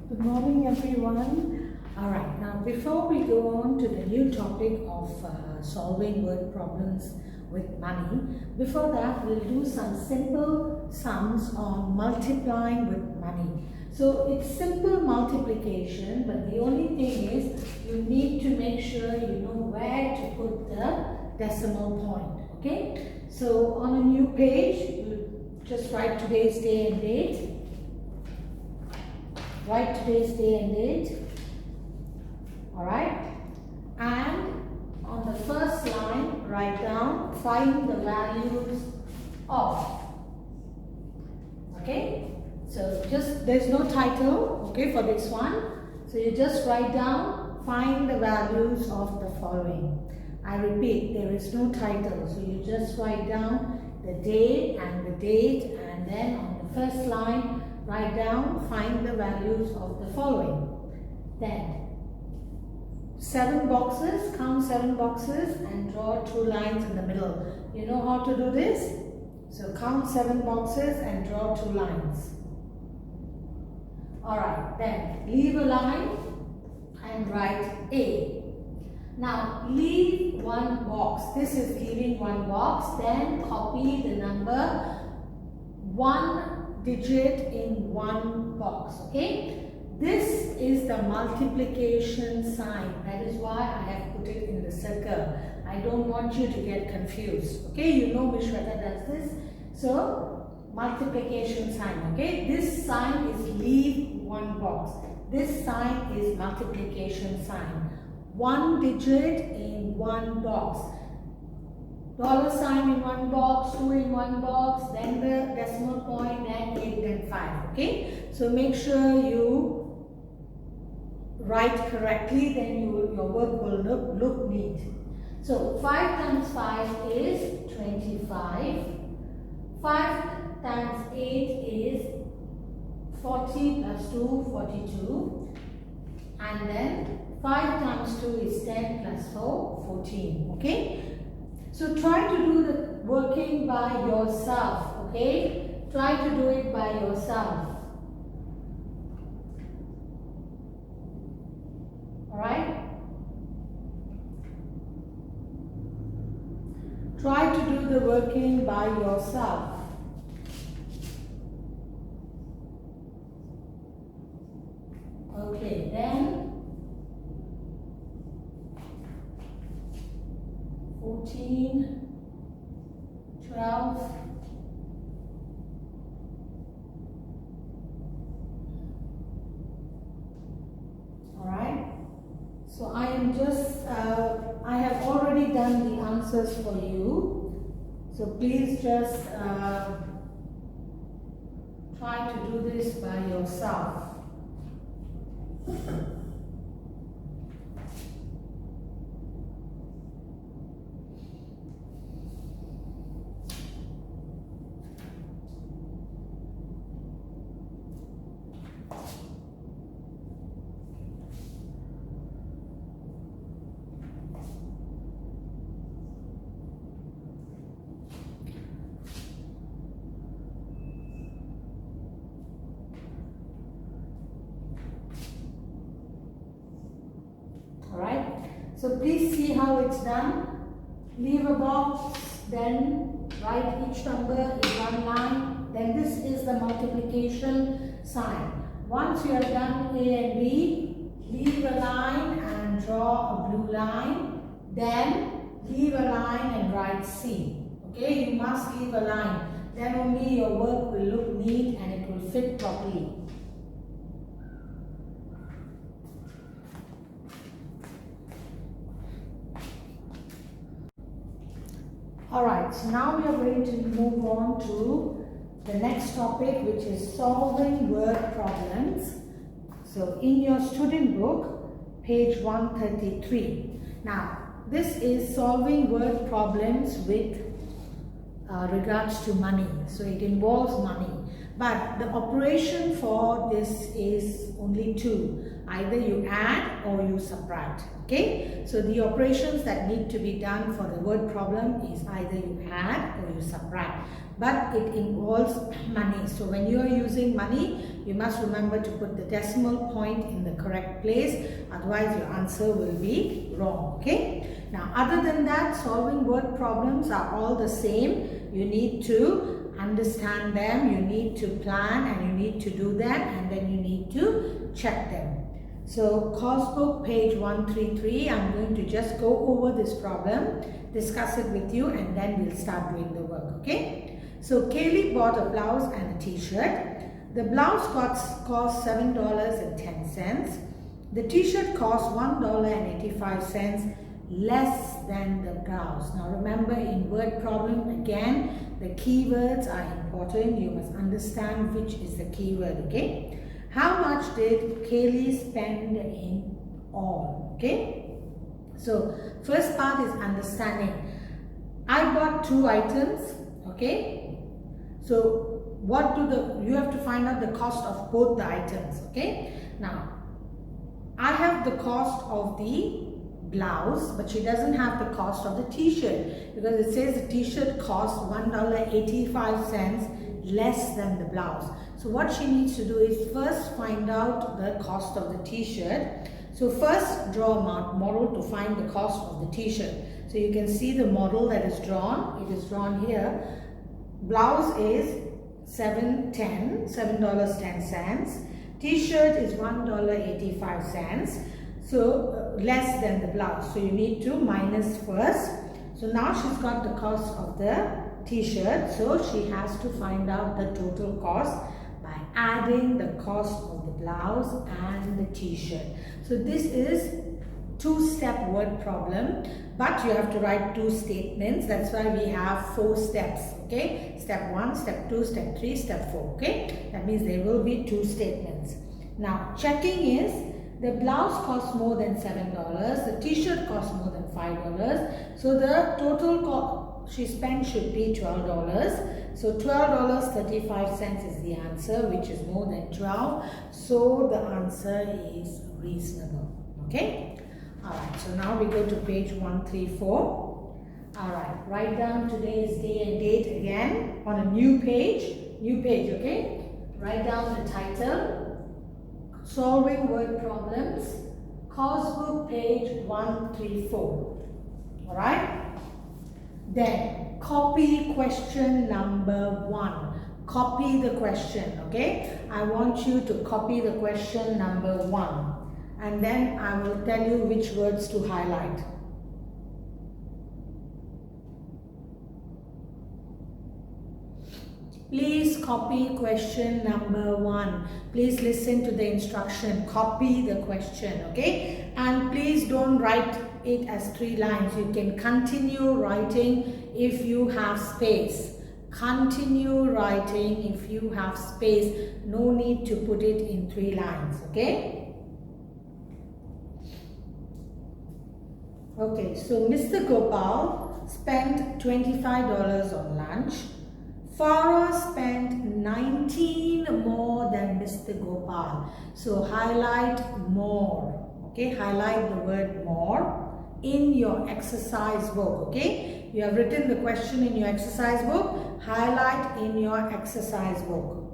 Good morning, everyone. All right, now before we go on to the new topic of solving word problems with money, before that we'll do some simple sums on multiplying with money. So it's simple multiplication, but the only thing is you need to make sure you know where to put the decimal point, okay? So on a new page, you just write today's day and date. Write today's day and date. Alright? And on the first line, write down, find the values of. Okay? So there's no title, okay, for this one. So you just write down, find the values of the following. I repeat, there is no title. So you just write down the day and the date, and then on the first line, write down, find the values of the following. Then, 7 boxes, count 7 boxes and draw 2 lines in the middle. You know how to do this? So count 7 boxes and draw 2 lines. Alright, then leave a line and write A. Now, leave 1 box. This is leaving 1 box. Then copy the number 1 digit in 1 box, okay? This is the multiplication sign. That is why I have put it in the circle. I don't want you to get confused, okay? You know Miss Shweta does this. So, multiplication sign, okay? This sign is leave 1 box. This sign is multiplication sign. 1 digit in 1 box. Dollar sign in 1 box, 2 in 1 box, then the decimal point, then 8, then 5. Okay? So make sure you write correctly, then your work will look neat. So 5 times 5 is 25. 5 times 8 is 40 plus 2, 42. And then 5 times 2 is 10 plus 4, 14. Okay? So try to do the working by yourself, okay? Try to do it by yourself. Alright? Try to do the working by yourself. Okay, then 14, 12, alright, so I am just, I have already done the answers for you, so please just try to do this by yourself. Alright, so please see how it's done. Leave a box, then write each number in 1 line. Then this is the multiplication sign. Once you have done A and B, leave a line and draw a blue line. Then leave a line and write C. Okay, you must leave a line. Then only your work will look neat and it will fit properly. Alright, so now we are going to move on to the next topic, which is solving word problems. So in your student book, page 133. Now, this is solving word problems with regards to money. So it involves money. But the operation for this is only 2. Either you add or you subtract. Okay? So the operations that need to be done for the word problem is either you add or you subtract. but it involves money. So when you are using money, you must remember to put the decimal point in the correct place, otherwise your answer will be wrong. Okay. Now other than that, solving word problems are all the same. You need to understand them, you need to plan, and you need to do them, and then you need to check them. So course book page 133, I'm going to just go over this problem, discuss it with you, and then we'll start doing the work. Okay. So Kaylee bought a blouse and a t-shirt. The blouse cost $7.10. The t-shirt cost $1.85 less than the blouse. Now remember, in word problem, again, the keywords are important. You must understand which is the keyword. Okay. How much did Kaylee spend in all? Okay. So first part is understanding. I bought 2 items. Okay. So you have to find out the cost of both the items. Okay. Now I have the cost of the blouse, but she doesn't have the cost of the t-shirt, because it says the t-shirt costs $1.85 less than the blouse. So what she needs to do is first find out the cost of the t-shirt. So first draw a model to find the cost of the t-shirt. So you can see the model that is drawn. It is drawn here. Blouse is $7.10. T-shirt is $1.85. So less than the blouse. So you need to minus first. So now she's got the cost of the t-shirt. So she has to find out the total cost by adding the cost of the blouse and the t-shirt. So this is 2-step word problem, but you have to write 2 statements. That's why we have 4 steps. Okay. Step 1, step 2, step 3, step 4. Okay. That means there will be 2 statements. Now checking is, the blouse costs more than $7, the t-shirt costs more than $5, so the total cost she spent should be $12. So $12.35 is the answer, which is more than 12. So the answer is reasonable. Okay. Alright, so now we go to page 134. Alright, write down today's day and date again on a new page. Okay. Write down the title. Solving word problems, course book page 134. Alright? Then copy question number 1. Copy the question. Okay? I want you to copy the question number 1. And then I will tell you which words to highlight. Please copy question number 1. Please listen to the instruction. Copy the question, okay? And please don't write it as 3 lines. You can continue writing if you have space. Continue writing if you have space. No need to put it in 3 lines, okay? Okay, so Mr. Gopal spent $25 on lunch. Farah spent 19 more than Mr. Gopal. So highlight more. Okay, highlight the word more in your exercise book. Okay, you have written the question in your exercise book. Highlight in your exercise book.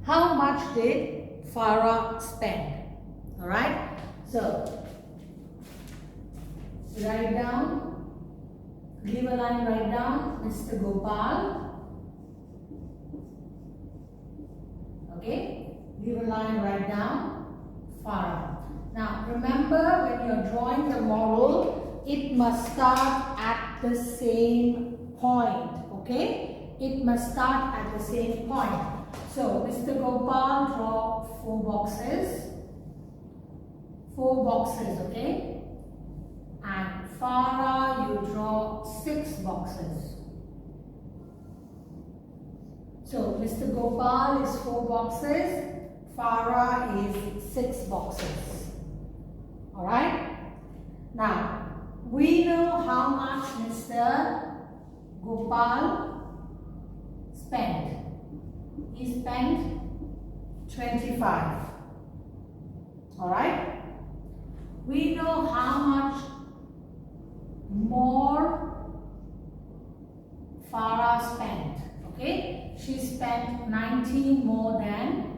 How much did Farah spend? All right. So write down. Leave a line. Write down Mr. Gopal. Okay, leave a line, write down Farah. Now remember, when you're drawing the model, it must start at the same point. Okay, it must start at the same point. So Mr. Gopal draw 4 boxes. 4 boxes, okay? And Farah, you draw 6 boxes. So Mr. Gopal is 4 boxes, Farah is 6 boxes. Alright? Now, we know how much Mr. Gopal spent. He spent 25. Alright? We know how much more Farah spent. Okay, she spent 19 more than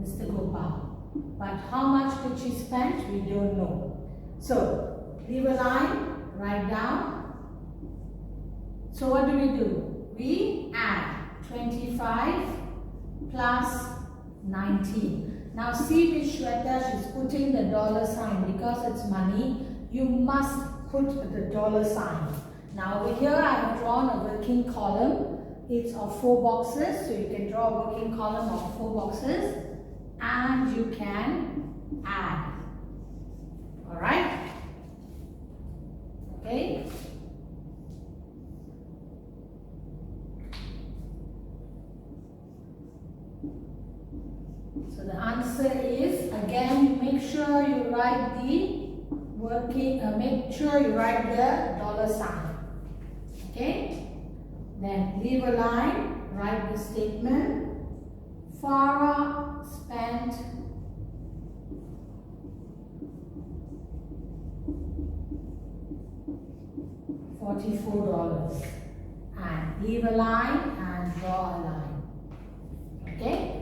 Mr. Gopal. But how much did she spend? We don't know. So, leave a line, write down. So what do? We add 25 plus 19. Now see with Shweta, she's putting the dollar sign because it's money. You must put the dollar sign. Now over here I have drawn a working column. It's of 4 boxes. So you can draw a working column of 4 boxes and you can add. Alright? Okay? So the answer is, again, make sure you write the make sure you write the dollar sign. Okay? Then leave a line, write the statement. Farah spent $44. And leave a line and draw a line. Okay?